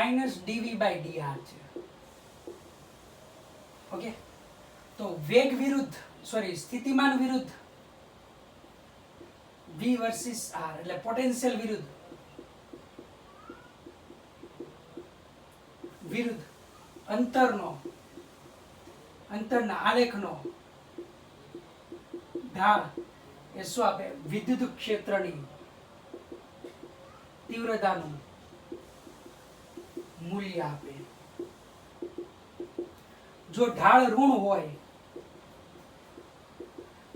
Minus DV by DR છે. Okay, તો વેગ વિરુદ્ધ સ્થિતિમાન વિરુદ્ધ V વર્સિસ R એટલે પોટેન્શિયલ વિરુદ્ધ અંતરના આલેખનો ઢાળ એ શું આપે? વિદ્યુત ક્ષેત્રની તીવ્રતાનું મૂલ્ય આપે. જો ઢાળ ઋણ હોય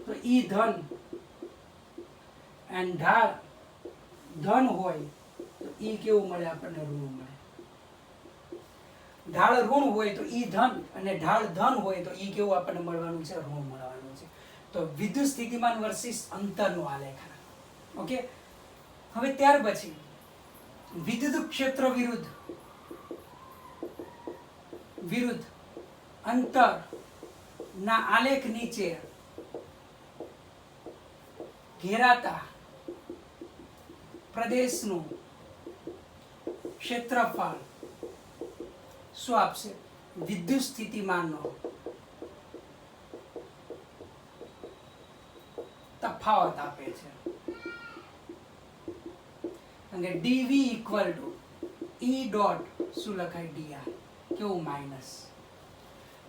તો E ધન અને ઢાળ ધન હોય તો E કેવું મળે આપણને? ઋણ મળે. ઢાળ ઋણ હોય તો E ધન અને ઢાળ ધન હોય તો E કેવું આપણને મળવાનું છે? ઋણ મળવાનું છે. તો વિદ્યુત સ્થિતિમાન વર્સિસ અંતરનો આલેખ. ઓકે, હવે ત્યાર પછી વિદ્યુત ક્ષેત્ર વિરુદ્ધ અંતર ના આલેખ નીચે ઘેરાતા પ્રદેશનું ક્ષેત્રફળ શું આપશે? વિદ્યુત સ્થિતિમાનનો તફાવત આપે છે. અને dv equal to E dot શું લખાય? dr. કેવું? માઇનસ.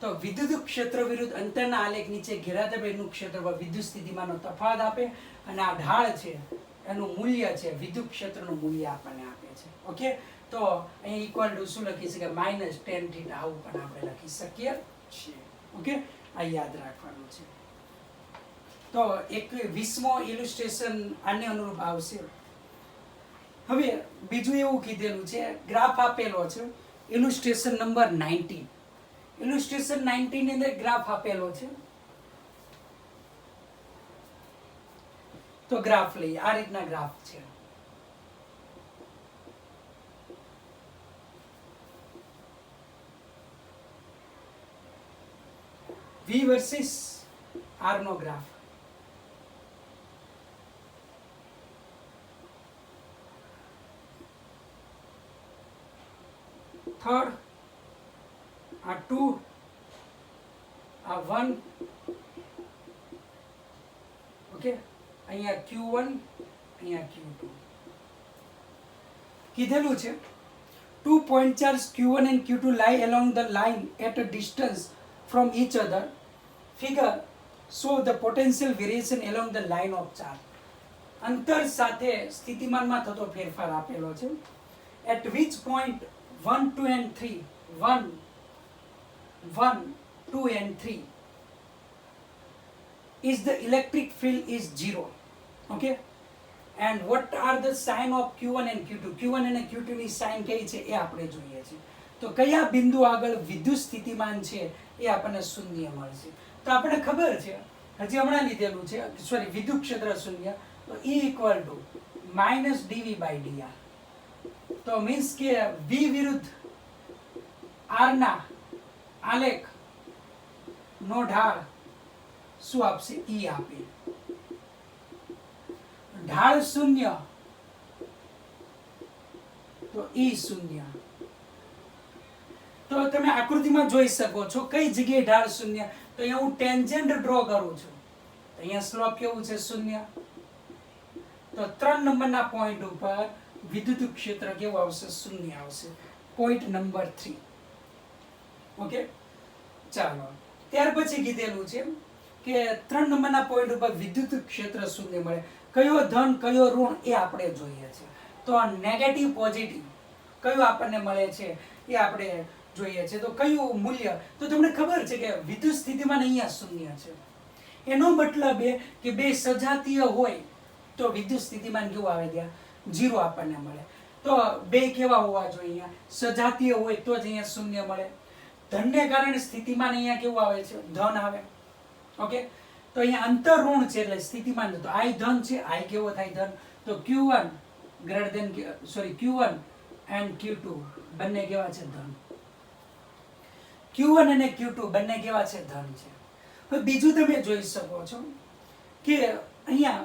તો વિદ્યુત ક્ષેત્ર વિરુદ્ધ અંતરના આલેખ નીચે ઘેરાતા પ્રદેશનું ક્ષેત્રફળ વિદ્યુત સ્થિતિમાનનો તફાવત આપે અને આ ઢાળ છે એનું મૂલ્ય છે વિદ્યુત ક્ષેત્રનું મૂલ્ય આપણને આપે છે. ઓકે, તો અહીં ઇક્વલ ટુ શું લખી શકાય? માઇનસ ટેન થીટા આવું પણ આપણે લખી શકીએ છીએ. ઓકે, આ યાદ રાખવાનું છે. તો 21મો ઇલુસ્ટ્રેશન આને અનુરૂપ આવશે. હવે બીજું એવું કીધેલું છે, ગ્રાફ આપેલો છે ઇલુસ્ટ્રેશન નંબર 19. ઇલુસ્ટ્રેશન 19 ની અંદર ગ્રાફ આપેલો છે. તો ગ્રાફ લઈએ. આ રીતના ગ્રાફ છે. V વર્સિસ R નો ગ્રાફ. થર્ડ, આ 2, આ 1. ઓકે, અહીંયા Q1, અહીંયા Q2 કીધેલું છે. 2 point charge Q1 and Q2 lie along the line at a distance from each other. Figure show the potential variation along the line of charge. અંતર સાથે સ્થિતિમાનમાં થતો ફેરફાર આપેલો છે. At which point 1, 2 and 3, 1, 2 and 3 is the electric field is 0. Okay, and what are the sign of Q1 and Q2? Q1 અને Q2 ની sign કઈ છે એ આપણે જોઈએ છે. તો કયા બિંદુ આગળ વિદ્યુત સ્થિતિમાન છે એ આપણને શૂન્ય મળશે. તો આપણે ખબર છે, હજી હમણાં લીધેલું છે, વિદ્યુત ક્ષેત્ર શૂન્ય. તો E equal to minus DV by DR. તો મીન્સ કે V વિરુદ્ધ R ના આલેખ નો ઢાળ શું આપશે? E આપે. ઢાળ શૂન્ય તો E શૂન્ય. તો તમે આકૃતિમાં જોઈ શકો છો કઈ જગ્યાએ ઢાળ શૂન્ય. તો અહીંયા હું ટેન્જન્ટ ડ્રો કરું છું. અહીંયા સ્લોપ કેવું છે? શૂન્ય. તો 3 નંબરના પોઈન્ટ ઉપર વિદ્યુત ક્ષેત્ર કેવું આવશે? શૂન્ય આવશે. Point number 3. ઓકે, ચાલો. ત્યાર પછી કીધેલું છે કે 3 નંબરના પોઈન્ટ ઉપર વિદ્યુત ક્ષેત્ર શૂન્ય મળે. કયો ધન કયો ઋણ એ આપણે જોઈએ છે. તો નેગેટિવ પોઝિટિવ કયું આપણને મળે છે એ આપણે જોઈએ છે. તો કયું મૂલ્ય? તો તમને ખબર છે કે વિદ્યુત સ્થિતિમાન અહીંયા શૂન્ય છે. એનો મતલબ એ કે બે સજાતીય હોય તો વિદ્યુત સ્થિતિમાન કેવું આવે? ત્યાં 0 આપણને મળે. તો બે કેવા હોવા જોઈએ? સજાતીય હોય તો જ અહીંયા શૂન્ય મળે. ધનને કારણે સ્થિતિમાન અહીંયા કેવું આવે છે? ધન આવે. ઓકે, તો અહીંયા અંતર ઋણ છે એટલે સ્થિતિમાન. તો I ધન છે, I કેવો થાય? ધન. તો Q1 and Q2 બંને કેવા છે? ધન. Q1 અને Q2 બંને કેવા છે? ધન છે. હવે બીજું તમે જોઈ શકો છો કે અહીંયા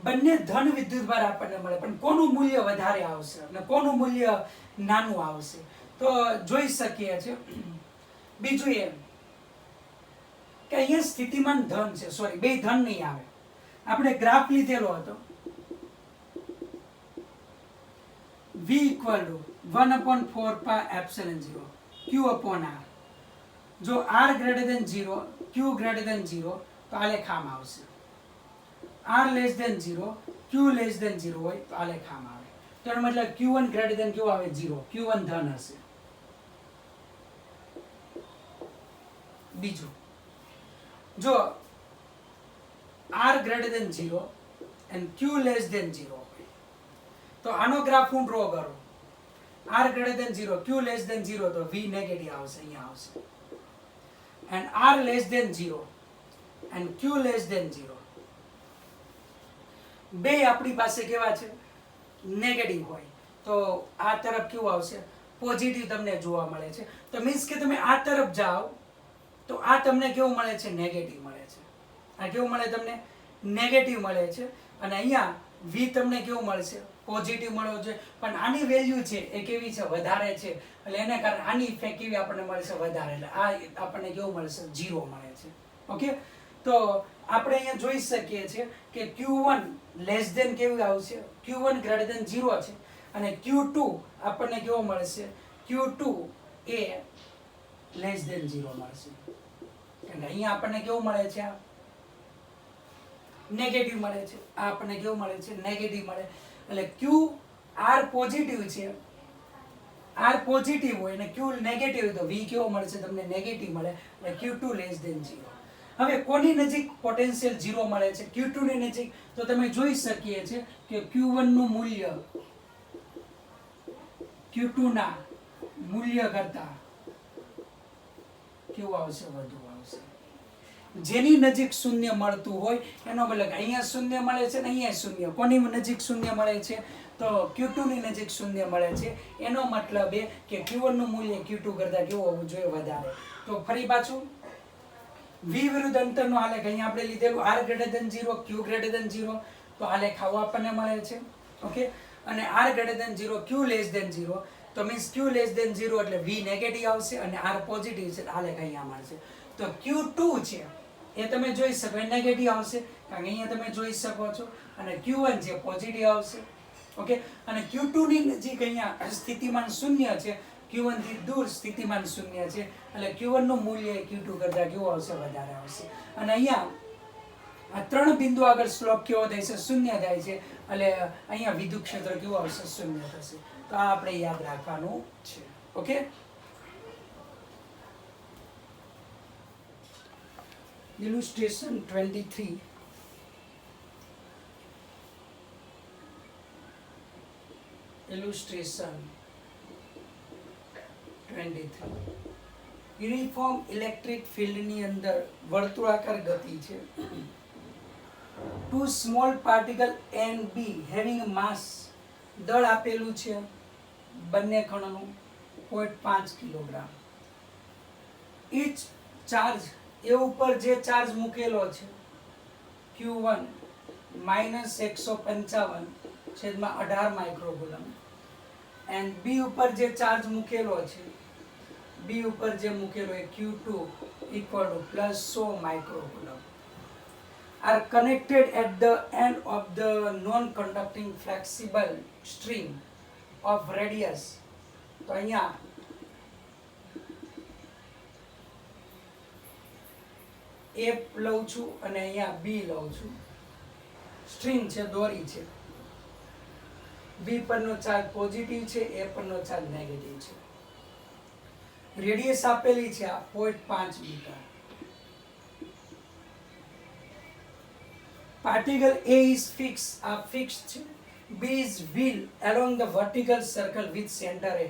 બંને ધન વિદ્યુતભાર આપણને મળે, પણ કોનું મૂલ્ય વધારે આવશે અને કોનું મૂલ્ય નાનું આવશે? તો જોઈ શકીએ છીએ. બીજું એમ કે અહીંયા સ્થિતિમાન ધન છે, સોરી બે ધન નહીં આવે. આપણે ગ્રાફ લીધેલો હતો V = 1/4πε0 Q/R. જો R > 0, Q > 0 તો આ લેખામાં આવશે. R < 0, Q < 0 હોય તો આ લેખામાં આવે. તો એનો મતલબ Q1 > કેવું આવે? 0. Q1 ધન હશે. બીજું, જો R > 0 and Q < 0 તો આનો ગ્રાફ હું ડ્રો કરું. R > 0, Q < 0 તો V નેગેટિવ આવશે, અહીંયા આવશે. and R < 0 and Q < 0 બે આપણી પાસે કેવા છે? નેગેટિવ હોય. તો આ તરફ કેવું આવશે? પોઝિટિવ તમને જોવા મળે છે. તો મીન્સ કે તમે આ તરફ જાઓ તો આ તમને કેવું મળે છે? નેગેટિવ મળે છે. આ કેવું મળે તમને? નેગેટિવ મળે છે. અને અહીંયા V તમને કેવું મળશે? પોઝિટિવ મળ્યો છે. પણ આની વેલ્યુ છે એ કેવી છે? વધારે છે. એટલે એને કારણે આની ઇફેક્ટ કેવી આપણને મળશે? વધારે. એટલે આ આપણને કેવું મળશે? 0 મળે છે. ઓકે, તો આપણે અહીંયા જોઈ શકીએ છીએ કે Q1 < કેવું આવશે? Q1 > 0 છે અને Q2 આપણને કેવો મળશે? Q2 એ <0 મળશે. અને અહીંયા આપણને કેવું મળે છે? નેગેટિવ મળે છે. આ આપણને કેવું મળે છે? નેગેટિવ મળે. એટલે Q R પોઝિટિવ છે, R પોઝિટિવ હોય અને Q નેગેટિવ હોય તો V કેવો મળશે? તમને નેગેટિવ મળે. એટલે Q2 < 0. હવે કોની નજીક પોટેન્શિયલ 0 મળે છે? Q2 ની નજીક. તો તમે જોઈ શકીએ છીએ કે Q1 નું મૂલ્ય Q2 ના મૂલ્ય કરતા કેવું આવશે? વધુ આવશે. જેની નજીક શૂન્ય મળતું હોય એનો મતલબ અહીંયા શૂન્ય મળે છે ને અહીંયા શૂન્ય. કોની નજીક શૂન્ય મળે છે? તો Q2 ની નજીક શૂન્ય મળે છે. એનો મતલબ એ કે Q1 નું મૂલ્ય Q2 કરતા કેવું હોવું જોઈએ? વધારે. તો ફરી પાછું V વિરુદ્ધ અંતરનો આલેખ અહીંયા આપણે લીધેલું R > 0, Q > 0 તો આલેખ આવો આપણને મળે છે. ઓકે, અને R > 0, Q < 0 તો મીન્સ Q < 0 એટલે V નેગેટિવ આવશે અને R પોઝિટિવ છે. આલેખ અહીંયા મળશે. તો Q2 છે એ તમે જોઈ શકો એ નેગેટિવ આવશે, કારણ કે અહીંયા તમે જોઈ શકો છો. અને Q1 છે પોઝિટિવ આવશે. ઓકે, અને Q2 ની નજીક અહીંયા સ્થિતિમાન શૂન્ય છે, Q1 થી દૂર સ્થિતિમાન શૂન્ય છે. એટલે Q1 નું મૂલ્ય Q2 કરતા કેવું આવશે? વધારે આવશે. અને અહીંયા આ ત્રણ બિંદુ આગળ સ્લોપ કેવો થાય છે? શૂન્ય થાય છે. એટલે અહીંયા વિદ્યુત ક્ષેત્ર કેવું આવશે? શૂન્ય થશે. તો આ આપણે યાદ રાખવાનું છે. Okay, illustration 23. illustration 23. Uniform electric ફિલ્ડની અંદર વર્તુળાકાર ગતિ છે. Two small particle and B having mass, દળ આપેલું છે બંને કણનું 0.5 કિલોગ્રામ. ઈચ ચાર્જ એ ઉપર જે ચાર્જ મૂકેલો છે Q1 -155/18 માઇક્રોકુલમ એન્ડ બી ઉપર જે ચાર્જ મૂકેલો છે Q2 = +100 માઇક્રોકુલમ are connected at the end of the non-conducting flexible string of radius. તો અહીંયા A લઉં છું અને અહીંયા B લઉં છું. સ્ટ્રિંગ છે, દોરી છે. B પરનો ચાર્જ પોઝિટિવ છે, A પરનો ચાર્જ નેગેટિવ છે. રેડિયસ આપેલી છે આ 0.5 metre. Particle A is fixed. B is wheel along the vertical circle with center A.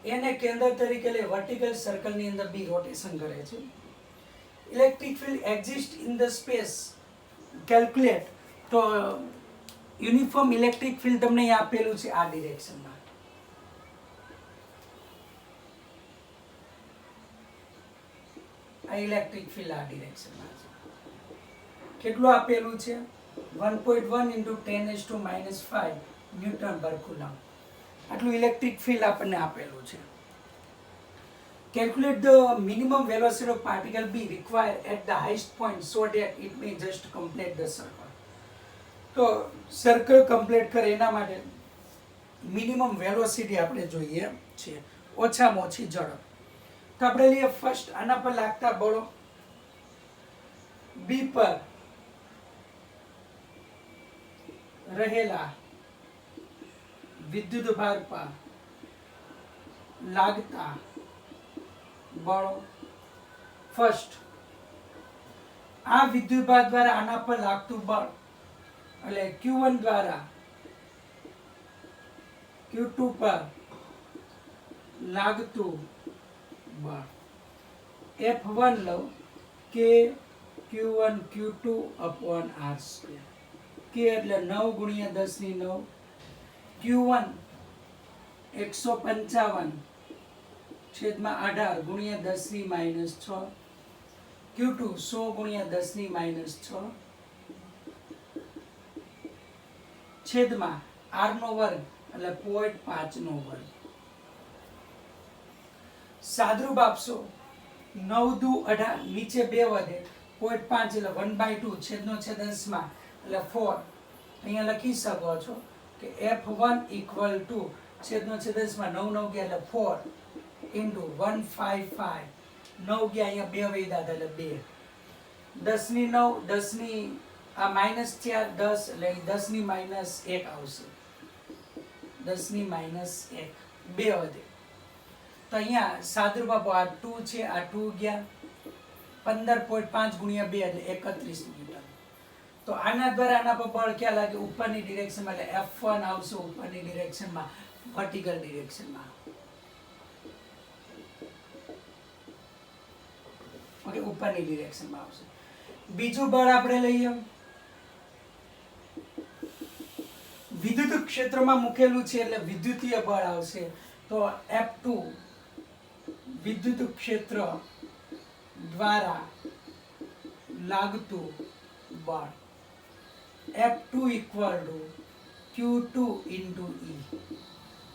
એને કેન્દ્ર તરીકે લે વર્ટિકલ સર્કલ ની અંદર B રોટેશન કરે છે. Electric field exists in the space. Calculate. તો યુનિફોર્મ ઇલેક્ટ્રિક ફિલ્ડ તમને અહીં આપેલું છે આ ડિરેક્શનમાં. આ ઇલેક્ટ્રિક ફિલ્ડ આ ડિરેક્શનમાં છે. કેટલું આપેલું છે? 1.1 into 10⁻⁵ ન્યૂટન પર કુલમ આટલું ઇલેક્ટ્રિક ફિલ્ડ આપણને આપેલું છે. Calculate the minimum velocity of particle B required at the highest point so that it may just complete the circle. તો સર્કલ કમ્પ્લીટ કરે એના માટે મિનિમમ વેલોસિટી આપણે જોઈએ છે, ઓછામાં ઓછી ઝડપ. તો આપણે લઈએ ફર્સ્ટ આના પર લાગતા બળો. બી પર રહેલા વિદ્યુત ભાર પર લાગતા બળો. ફર્સ્ટ આ વિદ્યુત ભાર દ્વારા આના પર લાગતું બળ એટલે Q1 દ્વારા Q2 પર લાગતું બળ F1 લઉં કે Q1 Q2 upon R². K એટલે 9 ગુણ્યા 10⁹. Q1 155 છેદમાં 18 ગુણ્યા 10⁻⁶. Q2 100 ગુણ્યા 10⁻⁶. છેદમાં R નો વર્ગ એટલે 0.5 નો વર્ગ. સાદરૂપ આપશો 9 દુ 18 નીચે 2 વધે 0.5 એટલે 1/2 છેદનો છેદ અંશમાં એટલે 4. અહીંયા લખી શકો છો કે F1 equal to છેદનો છેદ અંશમાં 9 9 ગયા એટલે 4 into 155. 9 ગયા અહીંયા 2 વૈદા એટલે 2. 10⁹ 10 આ -4 10 એટલે 10⁻1 આવશે. 10⁻1 2 વધે તો અહીંયા સાદરૂપ આપો. આ 2 છે, આ 2 ગયા 15.5 ગુણ્યા 2 એટલે 31 ન્યૂટન. તો આના દ્વારા આના પર બળ ક્યાં લાગે? ઉપરની ડિરેક્શનમાં એટલે F1 આવશે ઉપરની ડિરેક્શનમાં, વર્ટિકલ ડિરેક્શનમાં. ઓકે, ઉપરની ડિરેક્શનમાં આવશે. બીજું બળ આપણે લઈએ. વિદ્યુત ક્ષેત્રમાં મૂકેલું છે એટલે વિદ્યુતીય બળ આવશે. તો F2 વિદ્યુત ક્ષેત્ર દ્વારા લાગતું બળ F2 equal to Q2 into E.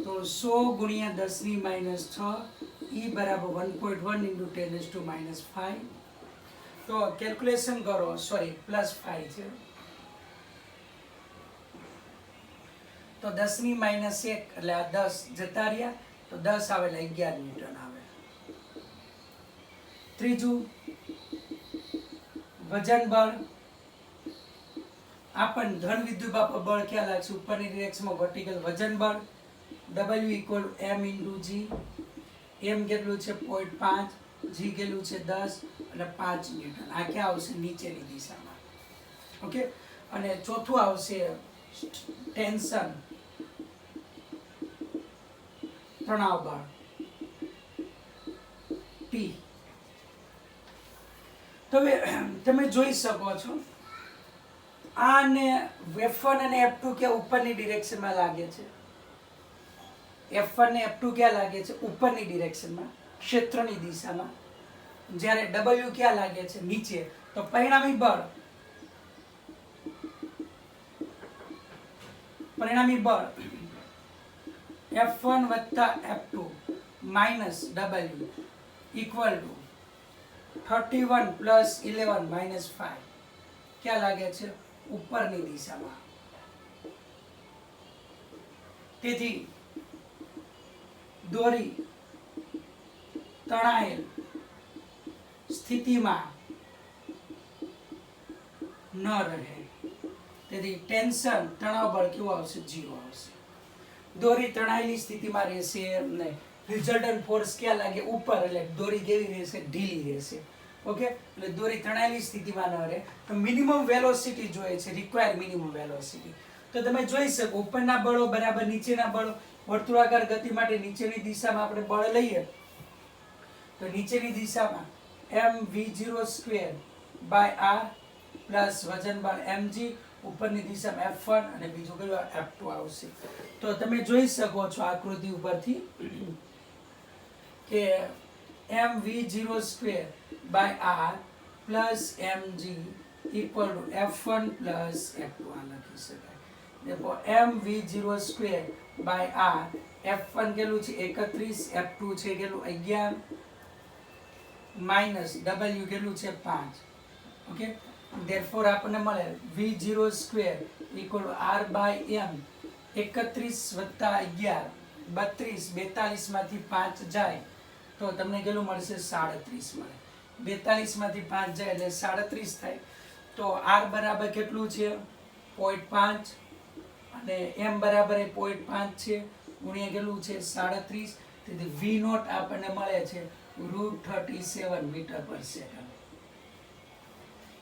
તો 100 ગુણ્યા 10⁻⁶. E બરાબર 1.1 into 10⁻⁵. તો કેલ્ક્યુલેશન કરો. સોરી, +5 છે તો 10⁻1 એટલે આ 10 જતા રહ્યા તો 10 આવે એટલે 11 ન્યૂટન આવે. ત્રીજું વજન બળ. આપણ ધન વિદ્યુત પર બળ ક્યાં લાગશે? ઉપરની ડિરેક્શનમાં વર્ટિકલ વજન બળ W equal M into G. M કેટલું છે? 0.5. G કેટલું છે? 10 એટલે 5 ન્યૂટન. આ ક્યાં આવશે? નીચેની દિશામાં. ઓકે, અને ચોથું આવશે ટેન્શન તણાવ બળ T. તો હવે તમે જોઈ શકો છો આને F1 અને F2 કે ઉપરની ડિરેક્શનમાં લાગે છે. F1 ને F2 ક્યાં લાગે છે? ઉપરની ડિરેક્શનમાં, ક્ષેત્રની દિશામાં. જ્યારે W ક્યાં લાગે છે? નીચે. તો પરિણામી બળ F1 વત્તા F2 minus W equal to 31 plus 11 minus 5 ક્યાં લાગે છે? ઉપરની દિશામાં. તેથી દોરી તણાયેલ સ્થિતિમાં ન રહે. તેથી ટેન્શન તણાવ બળ કેવું આવશે? 0 આવશે. દોરી તણાયેલી સ્થિતિમાં રહેશે નહીં. રિઝલ્ટન્ટ ફોર્સ ક્યાં લાગે? ઉપર. એટલે દોરી કેવી રહેશે? ઢીલી રહેશે. ઓકે, એટલે દોરી તણાયેલી સ્થિતિમાં ન રહે. તો મિનિમમ વેલોસિટી જોઈએ છે, રિક્વાયર મિનિમમ વેલોસિટી. તો તમે જોઈ શકો ઉપરના બળો બરાબર નીચેના બળો. વર્તુળાકાર ગતિ માટે નીચેની દિશામાં આપણે બળ લઈએ તો નીચેની દિશામાં mv0² by r પ્લસ વજન બળ mg, ઉપરની દિશામાં F1 અને બીજું કયું F2 આવશે. તો તમે જોઈ શકો છો આકૃતિ ઉપરથી કે mv0² by r plus mg equal to F1 plus F2 आ लखी शकाय। देखो mv0 square bye r F1 કેટલું છે 31, F2 છે કેટલું 11 માઈનસ W કેટલું છે 5। ઓકે, ધેરફોર આપણને મળે v0 square equal to r by m 31 વત્તા 11 32, 42 માંથી 5 જાય તો તમને કેટલું મળશે 37 મળે। 42 માંથી 5 જાય એટલે 37 થાય। તો r બરાબર કેટલું છે 0.5 અને m બરાબર 0.5 છે ગુણ્યા કેટલું છે 37। તેથી v નોટ આપણને મળે છે √37 મીટર પર સેકન્ડ।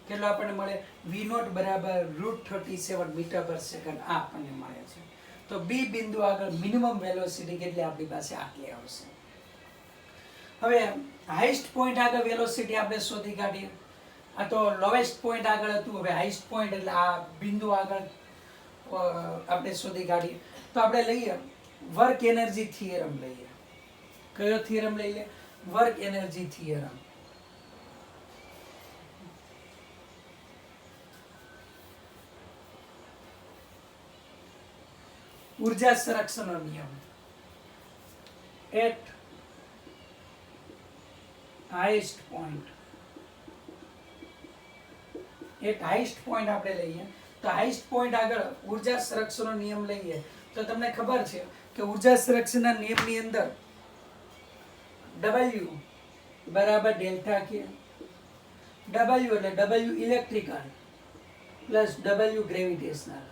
કેટલો આપણને મળે v નોટ બરાબર √37 મીટર પર સેકન્ડ આ આપણને મળે છે। તો બી બિંદુ આગળ મિનિમમ વેલોસિટી કેટલી આપણી પાસે આટલી આવશે। હવે હાઈએસ્ટ પોઈન્ટ આગળ વેલોસિટી આપણે શોધી કાઢીએ। આ તો લોએસ્ટ પોઈન્ટ આગળ હતું, હવે હાઈએસ્ટ પોઈન્ટ એટલે આ બિંદુ આગળ આપણે શોધી કાઢીએ। તો આપણે લઈએ વર્ક એનર્જી થિયરમ લઈએ। કયો થિયરમ લઈએ? Work energy theorem. ઊર્જા સંરક્ષણનો નિયમ એટ હાઈએસ્ટ પોઈન્ટ આપણે લઈએ તો હાઈએસ્ટ પોઈન્ટ આગળ ઊર્જા સંરક્ષણનો નિયમ લઈએ તો તમને ખબર છે કે ઊર્જા સંરક્ષણના નિયમની અંદર W બરાબર ડેલ્ટા કે W એટલે W electrical plus W gravitational.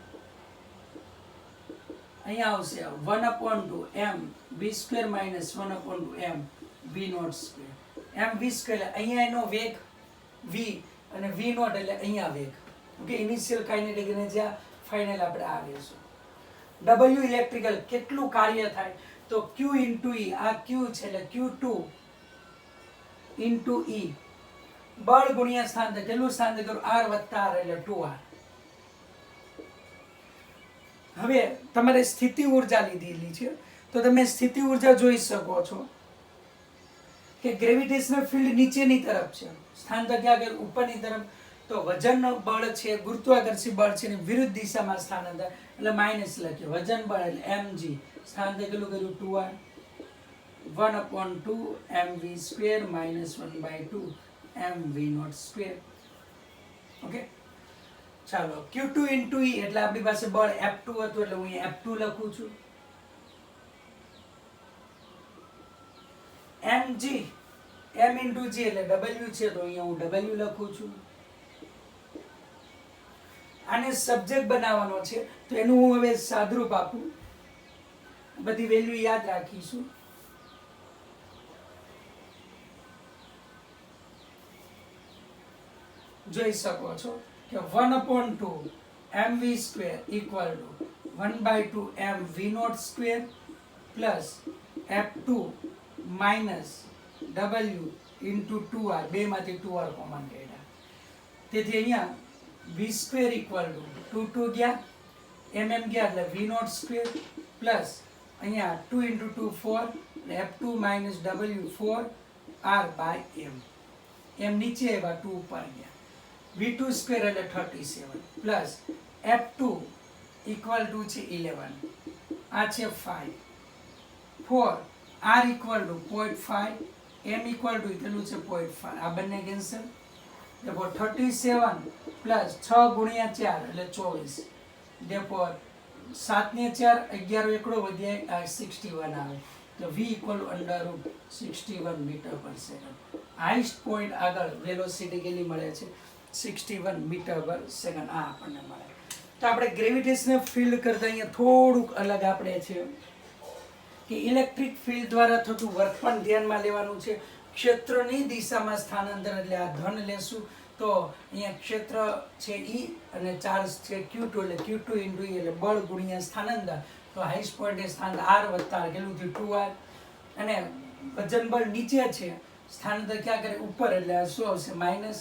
અહીંયા આવશે 1/2 m v² minus 1/2 m v not square. m v square અહીંયા એનો વેગ v અને v નોટ એટલે અહીંયા વેગ। Okay, initial kinetic energy final આપણે આવીશું। W ઇલેક્ટ્રિકલ કેટલું કાર્ય થાય તો Q * E, આ Q છે એટલે Q2 * E બળ ગુણ્યા સ્થાનાંતર, કેટલું સ્થાનાંતર કરું r વત્તા r એટલે 2r। હવે તમારે સ્થિતિ ઊર્જા લીધેલી છે તો તમે સ્થિતિ ઊર્જા જોઈ શકો છો કે ગ્રેવિટેશનલ ફિલ્ડ નીચેની તરફ છે, સ્થાનાંતર ક્યાં કે ઉપરની તરફ। તો વજન બળ છે, ગુરુત્વાકર્ષી બળ છે ને વિરુદ્ધ દિશામાં સ્થાનાંતર એટલે માઈનસ લખ્યો। વજન બળ એટલે mg, સ્થાનાંતર કેટલું કર્યું 2r 1/2 mv² minus 1/2 mv not square. Okay, ચાલો Q2 * E એટલે આપણી પાસે બળ F2 હતું એટલે હું અહીં F2 લખું છું। mg m * g એટલે W છે તો અહીંયા હું W લખું છું। આને સબ્જેક્ટ બનાવવાનો છે તો એનું હું હવે સાદરૂપ આપું, બધી વેલ્યુ યાદ રાખીશું। જોઈ શકો છો કે 1/2 mv² equal to 1/2 m v not square plus F2 minus W into 2r, બે માંથી 2r કોમન કાઢ્યા। તેથી અહીંયા v² ઇક્વલ ટુ 2 ગયા, mm ગયા એટલે v નોટ સ્ક્વેર પ્લસ અહીંયા 2 * 2 4 એટલે F2 minus W 4r by m। m નીચે આવ્યા 2 ઉપર ગયા, v2² એટલે 37 પ્લસ F2 ઇક્વલ ટુ છે 11, આ છે 5 4 r equal two 0.5 m equal to કેટલું છે 0.5, આ બંને કેન્સલ। देखो 37 प्लस 6 गुणिया 4 એટલે 24। देखो 7 ને 4 11 એકડો વધ્યા 61 આવે તો v = √61 મીટર પર સેકન્ડ। હાઈએસ્ટ પોઈન્ટ આગળ વેલોસિટી કેટલી મળે છે 61 મીટર પર સેકન્ડ આ આપણને મળે। તો આપણે ગ્રેવિટેશનલ ફિલ્ડ કરતા અહીંયા થોડુંક અલગ આપણે છે કે ઇલેક્ટ્રિક ફિલ્ડ દ્વારા થતું વર્ક પણ ધ્યાનમાં લેવાનું છે। ક્ષેત્રની દિશામાં સ્થાનાંતર એટલે આ ધન લેશું તો અહીંયા ક્ષેત્ર છે E અને ચાર્જ છે Q2 એટલે Q2 * E એટલે બળ ગુણ્યા સ્થાનાંતર। તો હાઈએસ્ટ પોઈન્ટ સ્થાનાંતર r વત્તા કેટલું થયું 2r અને વજન બળ નીચે છે, સ્થાનાંતર ક્યાં કરે ઉપર એટલે આ શું આવશે માઈનસ।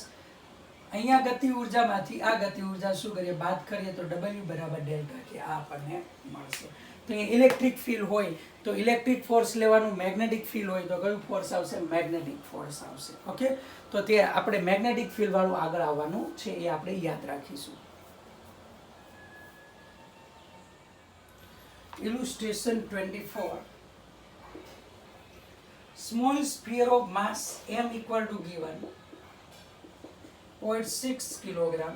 અહીંયા ગતિ ઊર્જામાંથી આ ગતિ ઊર્જા શું કરીએ બાદ કરીએ તો W બરાબર ડેલ્ટા કે આ આપણને મળશે। તો તો અહીંયા ઇલેક્ટ્રિક ફિલ્ડ હોય તો ઇલેક્ટ્રિક ફોર્સ લેવાનું, મેગ્નેટિક ફિલ્ડ હોય તો કયું ફોર્સ આવશે? મેગ્નેટિક ફોર્સ આવશે. ઓકે, તો તે આપણે મેગ્નેટિક ફિલ્ડ વાળું આગળ આવવાનું છે, એ આપણે યાદ રાખીશું. Illustration 24. Small sphere of mass m equal to given 0.6 kilogram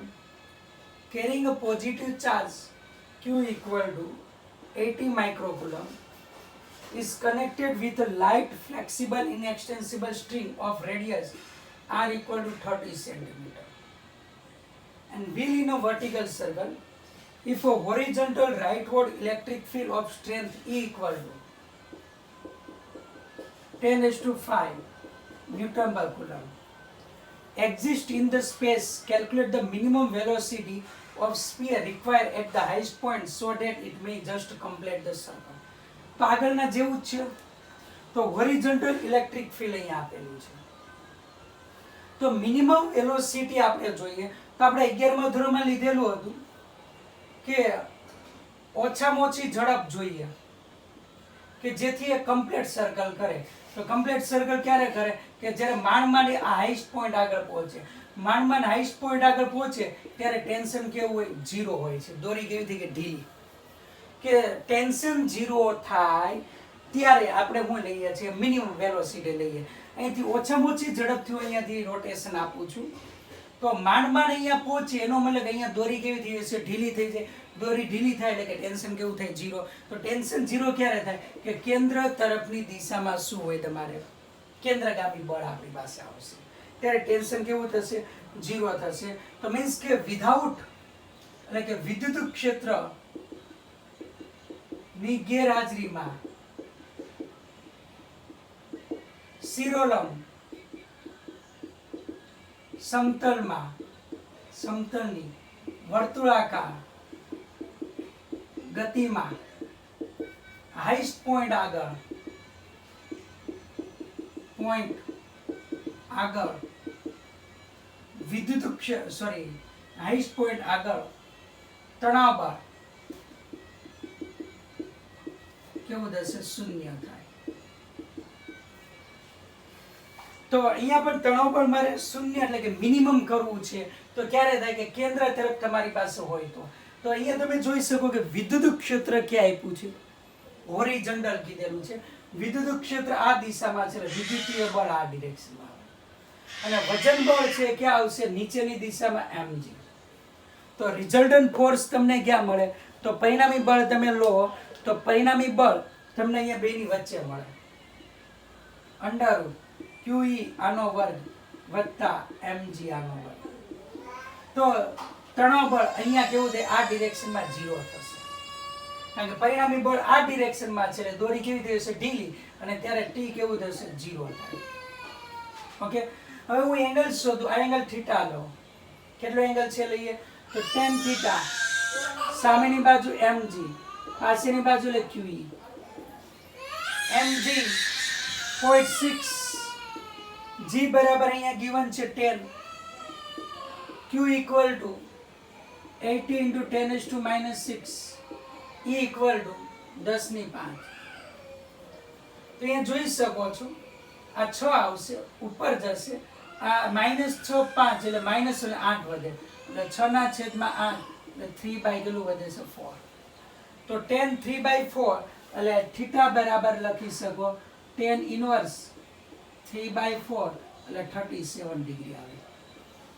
carrying a positive charge q equal to 80 microcoulomb is connected with a light flexible inextensible string of radius r equal to 30 centimeter and wheel in a vertical circle if a horizontal rightward electric field of strength E equal to 10⁵ Newton per coulomb exists in the space, calculate the minimum velocity of sphere required at the highest point so that it may just complete the circle. તો આગળના જેવું જ છે. તો horizontal electric field અહીંયા આપેલું છે. તો મિનિમમ વેલોસિટી આપણે જોઈએ તો આપણે 11મા ધોરણમાં લીધેલું હતું કે ઓછામાં ઓછી ઝડપ જોઈએ કે જેથી એ કમ્પ્લીટ સર્કલ કરે. તો કમ્પ્લીટ સર્કલ ક્યારે કરે? કે જ્યારે માંડ આ હાઈસ્ટ પોઈન્ટ આગળ પહોંચે. માંડ હાઈસ્ટ પોઈન્ટ આગળ પહોંચે ત્યારે ટેન્શન કેવું હોય? 0 હોય છે. દોરી કેવી થઈ કે ઢીલી, કે ટેન્શન 0 થાય ત્યારે આપણે શું લઈએ છીએ? મિનિમમ વેલોસિટી લઈએ. અહીંથી ઓછામાં ઓછી ઝડપથી અહીંયાથી રોટેશન આપું છું તો માંડ અહીંયા પહોંચે એનો મતલબ અહીંયા દોરી કેવી થઈ જશે? ઢીલી થઈ જાય. દોરી ઢીલી થાય એટલે કે ટેન્શન કેવું થાય? 0. તો ટેન્શન 0 ક્યારે થાય? કે કેન્દ્ર તરફની દિશામાં શું હોય? તમારે કેન્દ્રગામી બળ આપણી પાસે આવશે ત્યારે ટેન્શન કેવું થશે? 0 થશે. તો મીન્સ કે વિધાઉટ એટલે કે વિદ્યુત ક્ષેત્ર ની ગેરહાજરીમાં શિરોલંબ સમતલની વર્તુળાકાર ગતિમાં હાઈસ્ટ પોઈન્ટ આગળ વિદ્યુત હાઈસ્ટ પોઈન્ટ આગળ તણાવ બળ કેવું થશે? 0 થાય. તો અહીંયા પણ તણાવ બળ મારે 0 એટલે કે મિનિમમ કરવું છે તો ક્યારે થાય? કે કેન્દ્ર તરફ તમારી પાસે હોય તો. તો અહીંયા તમે જોઈ શકો કે વિદ્યુત ક્ષેત્ર ક્યાં આપ્યું છે? હોરિઝોન્ટલ કીધેલું છે. વિદ્યુત ક્ષેત્ર આ દિશામાં છે, વિદ્યુતીય બળ આ ડિરેક્શનમાં આવે અને વજન બળ છે ક્યાં આવશે? નીચેની દિશામાં mg. તો રિઝલ્ટન્ટ ફોર્સ તમને ક્યાં મળે? તો પરિણામી બળ તમે લો તો પરિણામી બળ તમને અહીંયા બેની વચ્ચે મળે. √QE આનો વર્ગ વત્તા mg આનો વર્ગ. તો તણાવ બળ અહીંયા કેવું થાય? આ ડિરેક્શનમાં 0 થશે કારણ કે પરિણામી બળ આ ડિરેક્શનમાં છે એટલે દોરી કેવી થઈ જશે? ઢીલી અને ત્યારે t કેવું થશે? 0 થાય. ઓકે, હવે હું એંગલ શોધું. આ એંગલ થીટા લો. કેટલો એંગલ છે લઈએ? તો tan થીટા. સામેની બાજુ mg, પાછળની બાજુ એટલે QE. mg 0.6, g બરાબર અહીંયા given છે 10, q equal to 80 into 10⁻⁻6, e equal to 10⁵. તો અહીંયા જોઈ શકો છો આ 6 આવશે, ઉપર જશે, આ -6 5 એટલે માઈનસ એટલે 8 વધે એટલે 6/8 એટલે 3 કેટલું વધે છે? 4. તો tan 3/4 એટલે થીટા બરાબર લખી શકો tan ઇન્વર્સ 3/4 એટલે 37 ડિગ્રી આવે.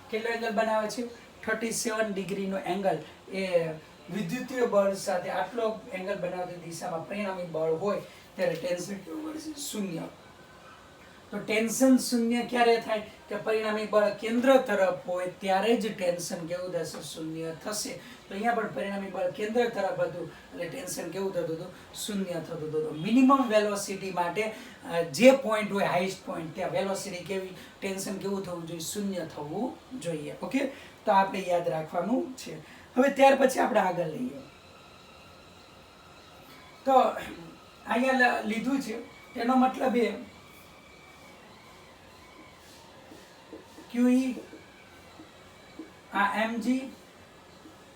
કેટલો એંગલ બનાવે છે? 37 ડિગ્રીનો એંગલ એ વિદ્યુતીય બળ સાથે આટલો એંગલ બનાવતી દિશામાં પરિણામી બળ હોય ત્યારે ટેન્શન કેવું મળશે? 0. તો ટેન્શન 0 ક્યારે થાય? કે પરિણામી બળ કેન્દ્ર તરફ હોય ત્યારે જ ટેન્શન કેવું થશે? 0 થશે. તો અહીંયા પણ પરિણામી બળ કેન્દ્ર તરફ હતું એટલે ટેન્શન કેવું થતું હતું? 0 થતું હતું. મિનિમમ વેલોસિટી માટે જે પોઈન્ટ હોય હાઈસ્ટ પોઈન્ટ ત્યાં વેલોસિટી કેવી? ટેન્શન કેવું થવું જોઈએ? 0 થવું જોઈએ. ઓકે, તો આપણે યાદ રાખવાનું છે. હવે ત્યાર પછી આપણે આગળ લઈએ. તો અહીંયા લીધું છે એનો મતલબ એ QE આ mg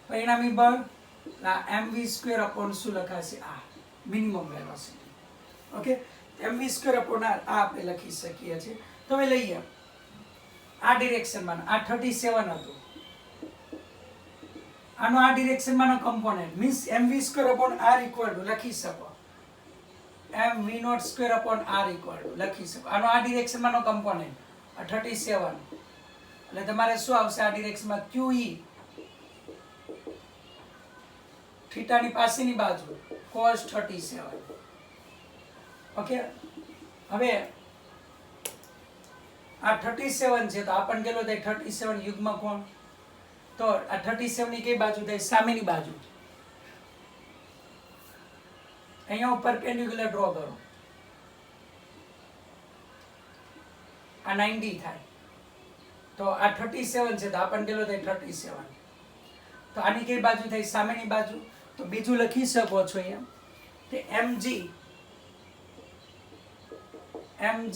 પરિણામી બળ આ mv² અપોન શું લખાશે? આ minimum velocity. Okay, mv square upon r આ આપણે લખી શકીએ છીએ. તો હવે લઈએ આ ડિરેક્શનમાં આ 37 હતું, આનો આ ડિરેક્શનમાંનો component means mv square upon r equal to લખી શકો mv not square upon r equal to લખી શકો આનો આ ડિરેક્શનમાંનો કમ્પોનન્ટ 37 એટલે તમારે શું આવશે આ ડિરેક્શનમાં qe થીટાની પાસેની બાજુ cos 37. ઓકે, હવે આ 37 છે તો આપણને કેટલો થાય 37 યુગ્મ કોણ, તો આ 37 ની કઈ બાજુ થાય સામેની બાજુ. અહીંયા ઉપર પરપેન્ડિક્યુલર ડ્રો કરો, આ 90 થાય તો આ 37 છે તો આપણને કેટલો થાય 37. તો આની કઈ બાજુ થાય સામેની બાજુ, તો બીજું લખી શકો છો અહીંયા કે mg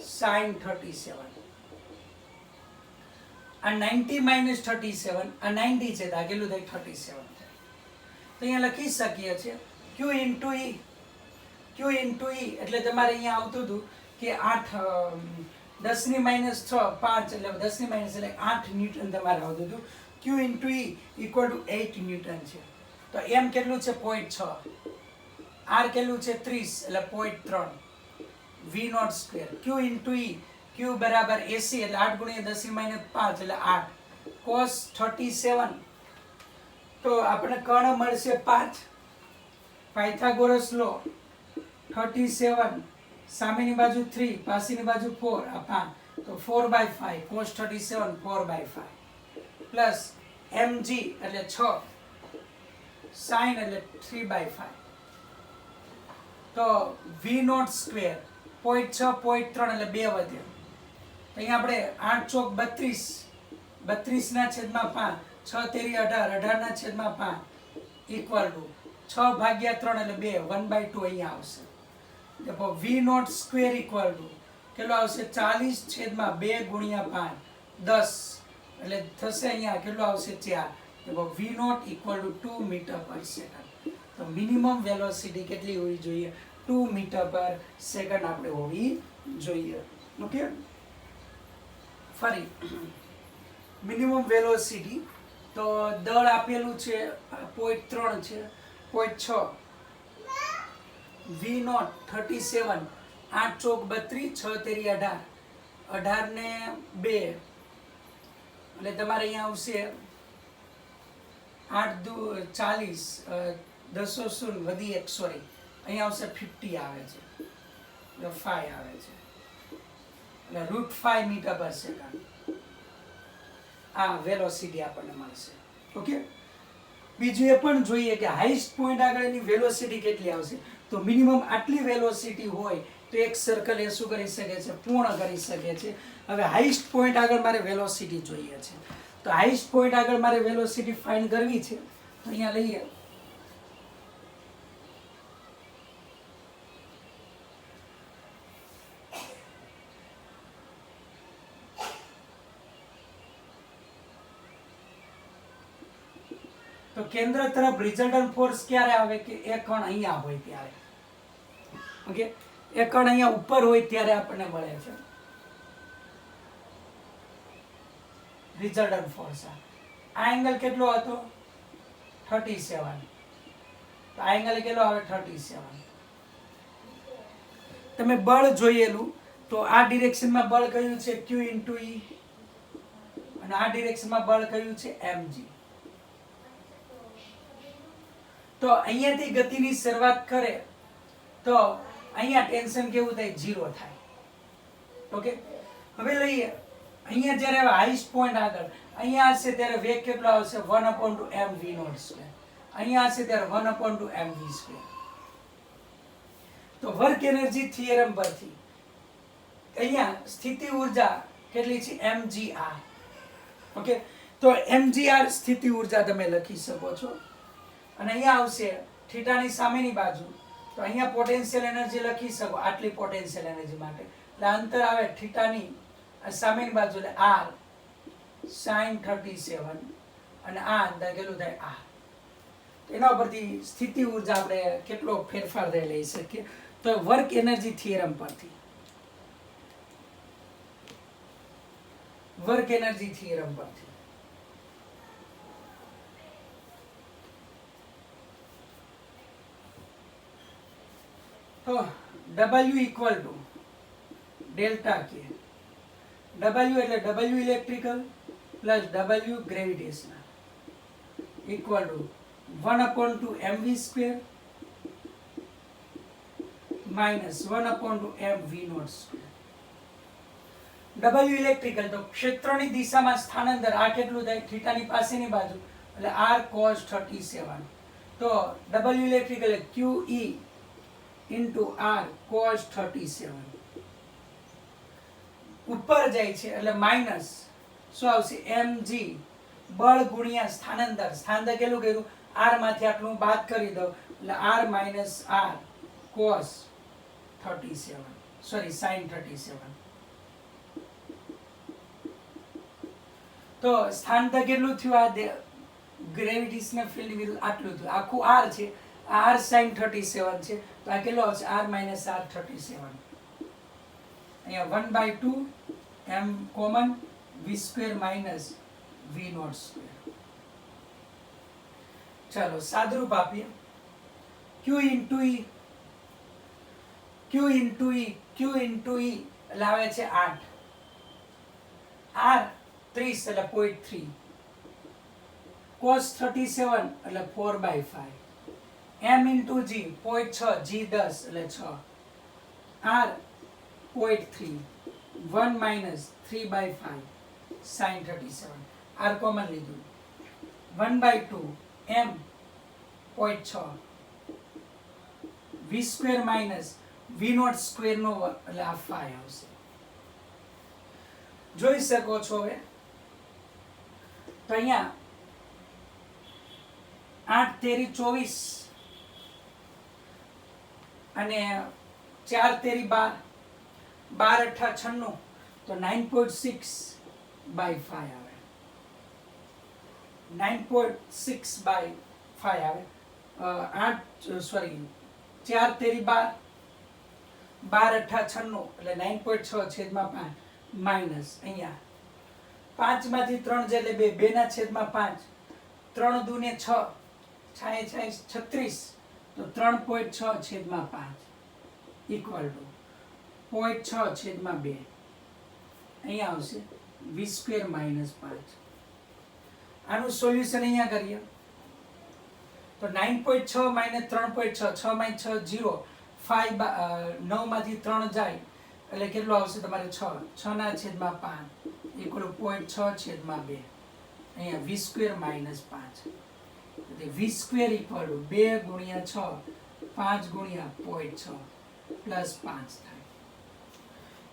sin 37. આ 90 માઇનસ 37, આ 90 છે તો આ કેટલું થાય 37 થાય. તો અહીંયા લખી શકીએ છીએ q ઇન્ટુ e, એટલે તમારે અહીંયા આવતું હતું કે 8 10 ની માઇનસ 6 5 એટલે 10 ની માઇનસ એટલે 8 ન્યૂટન તમારે આવતું હતું. q into e equal two 8 newton છે. તો m કેટલું છે 0.6, r કેટલું છે 30 એટલે 0.3, v not square q into e, q બરાબર 80 એટલે 8 ગુણ્યા 10 ની માઇનસ 5 એટલે 8 cos 37. તો આપણે કર્ણ મળશે 5, પાયથાગોરસ લો 37 સામેની બાજુ 3 પાસેની બાજુ 4 આ 5 તો 4/5 cos 37 4/5 પ્લસ mg એટલે 6 sin એટલે 3/5. તો v નોટ સ્ક્વેર 0.6 0.3 એટલે 2 વધ્યો. અહીંયા આપણે 8 ચોક 32, 32 ના છેદમાં 5, 6 તેરી 18, 18 ના છેદમાં 5 ઇક્વલ ટુ 6 ભાગ્યા 3 એટલે 2, 1/2 અહીંયા આવશે. તો v not square equal two કેટલો આવશે 40 છેદમાં 2 ગુણ્યા 5 10 એટલે થશે અહીંયા કેટલો આવશે 4. તો v naught equal to 2 metre પર સેકન્ડ. તો મિનિમમ વેલોસિટી કેટલી હોવી જોઈએ 2 મીટર પર સેકન્ડ આપણે હોવી જોઈએ. ઓકે, ફરી મિનિમમ વેલોસિટી તો દળ આપેલું છે 0.3 છે 0.6, v નોટ 37, 8 ચોક 32, 6 તેરી 18, 18 ને 2 એટલે તમારે અહીંયા આવશે 8 દુ 40, 10 શૂન્ય વધી 1 સોરી અહીંયા આવશે 50 આવે છે, 5 આવે છે એટલે √5 મીટર પર સેકન્ડ આ વેલોસિટી આપણને મળશે. ઓકે, બીજું એ પણ જોઈએ કે હાઈએસ્ટ પોઈન્ટ આગળની વેલોસિટી કેટલી આવશે. તો મિનિમમ આટલી વેલોસિટી હોય તો એક સર્કલ એ શું કરી શકે છે પૂર્ણ કરી શકે છે. હવે હાઈએસ્ટ પોઈન્ટ આગળ મારે વેલોસિટી જોઈએ છે, તો હાઈએસ્ટ પોઈન્ટ આગળ મારે વેલોસિટી ફાઇન્ડ કરવી છે. તો અહીંયા લઈએ તો કેન્દ્ર તરફ રિઝલ્ટન્ટ ફોર્સ ક્યારે આવે કે એ કણ અહીંયા હોય ત્યારે. ઓકે, એ કણ અહીંયા ઉપર હોય ત્યારે આપણને મળે છે રિઝલ્ટન્ટ ફોર્સ. આ એંગલ કેટલો હતો 37, તો આ એંગલ કેટલો આવે 37. તમે બળ જોયેલું તો આ ડિરેક્શનમાં બળ કયું છે q ઇન્ટુ e અને આ ડિરેક્શનમાં બળ કયું છે mg. તો અહીંયાથી ગતિની શરૂઆત કરે તો અહીંયા ટેન્શન કેવું થાય 0 થાય. ઓકે, હવે લઈએ અહીંયા જ્યારે હાઈએસ્ટ પોઈન્ટ આગળ અહીંયા હશે ત્યારે વેગ કેટલો આવશે 1/2 mv નોટ સ્ક્વેર, અહીંયા હશે ત્યારે 1/2 mv સ્ક્વેર. તો વર્ક એનર્જી થિયરમ પરથી અહીંયા સ્થિતિ ઊર્જા કેટલી છે mgr. ઓકે, તો mgr સ્થિતિ ઊર્જા તમે લખી શકો છો અને અહીંયા આવશે થીટાની સામેની બાજુ તો અહીંયા પોટેન્શિયલ એનર્જી લખી શકો આટલી પોટેન્શિયલ એનર્જી માટે એટલે અંતર આવે થીટાની સામેની બાજુ એટલે r sin 37 અને આ અંતર કેટલું થાય r. તો એના પરથી સ્થિતિ ઉર્જા આપણે કેટલો ફેરફાર થઈ લઈ શકીએ તો વર્ક એનર્જી થિયરમ પરથી તો W ઇક્વલ ટુ ડેલ્ટા કે W એટલે W electrical plus W gravitational equal to 1/2 mv square minus 1/2 mv not square. W electrical તો ક્ષેત્રની દિશામાં સ્થાનાંતર આ કેટલું થાય થીટાની પાસેની બાજુ એટલે r cos 37 તો W electrical QE into r cos 37 ઉપર જાય છે એટલે માઇનસ શું આવશે mg બળ ગુણ્યા સ્થાનાંતર કેટલું કર્યું r માંથી આટલું બાદ કરી દો એટલે r minus r cos 37 sorry sin 37 તો સ્થાનાંતર કેટલું થયું આ ગ્રેવિટેશનલ ફિલ્ડ વિરુદ્ધ આટલું થયું આખું r છે r sin 37 છે તો આ કેટલો આવશે r minus r 37 અહીંયા 1/2 m common v square minus v not square. ચાલો સાદરૂપ આપીએ q into e એટલે આવે છે 8 r 30 એટલે 0.3 cos 37 એટલે 4/5 m into g 0.6 g 10 એટલે 6 r 0.3 1 minus 3/5 sin 37 r common લીધું 1/2 m 0.6 v square minus v not square નો એટલે આ 5 આવશે. જોઈ શકો છો હવે તો અહીંયા 8 તેરી 24 અને 4 તેરી 12 12 અઠા 96 તો 9.6/5 આવે 9.6/5 આવે 4 તેરી 12 12 અઠા 96 એટલે 9.6 છેદમાં 5 માઇનસ અહીંયા 5 માંથી 3 જાય એટલે 2 ના છેદમાં 5 3 દુ ને 6 છાય 36 તો 3.6 છેદમાં 5 ઇક્વલ ટુ 0.6 છેદમાં 2 અહીંયા આવશે v સ્ક્વેર માઇનસ 5. આનું સોલ્યુશન અહીંયા કરીએ તો 9.6 માઇનસ 3.6 6 માઇનસ 6 0 5 9 માંથી 3 જાય એટલે કેટલું આવશે તમારે 6 6 ના છેદમાં 5 ઇક્વલ 0.6 છેદમાં 2 અહીંયા v સ્ક્વેર માઇનસ 5 એટલે v સ્ક્વેર ઇક્વલ 2 ગુણ્યા 6 5 ગુણ્યા 0.6 પ્લસ 5 થાય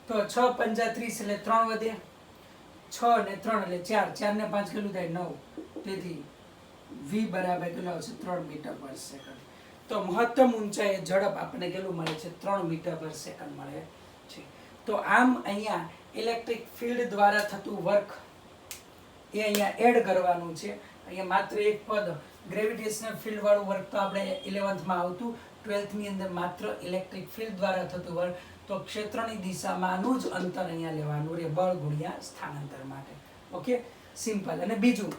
તો 6 5 30 એટલે 3 વધે 6 ને 3 એટલે 4 4 ને 5 કેટલું થાય 9 તેથી v બરાબર કેટલું આવશે 3 મીટર પર સેકન્ડ. તો મહત્તમ ઊંચાઈએ ઝડપ આપણને કેટલું મળે છે 3 મીટર પર સેકન્ડ મળે છે. તો આમ અહીંયા ઇલેક્ટ્રિક ફિલ્ડ દ્વારા થતું વર્ક એ અહીંયા એડ કરવાનું છે. અહીંયા માત્ર એક પદ ગ્રેવિટેશનલ ફિલ્ડ વાળું વર્ક તો આપણે 11th માં આવતું 12th ની અંદર માત્ર ઇલેક્ટ્રિક ફિલ્ડ દ્વારા થતું વર્ક તો ક્ષેત્રની દિશામાંનું જ અંતર અહીંયા લેવાનું રે બળ ગુણ્યા સ્થાનાંતર માટે. Okay simple. અને બીજું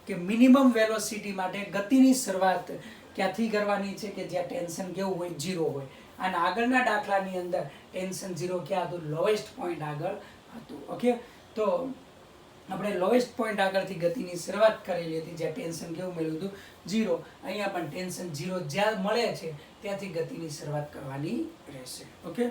કે મિનિમમ વેલોસિટી માટે ગતિની શરૂઆત ક્યાંથી કરવાની છે કે જ્યાં ટેન્શન કેવું હોય 0 હોય અને આગળના દાખલાની અંદર ટેન્શન 0 ક્યાં હતું લોએસ્ટ પોઈન્ટ આગળ હતું. ઓકે તો આપણે લોએસ્ટ પોઈન્ટ આગળથી ગતિની શરૂઆત કરેલી હતી જ્યાં ટેન્શન કેવું મળ્યું હતું 0. અહીંયા પણ ટેન્શન 0 જ્યાં મળે છે ત્યાંથી ગતિની શરૂઆત કરવાની રહેશે. ઓકે.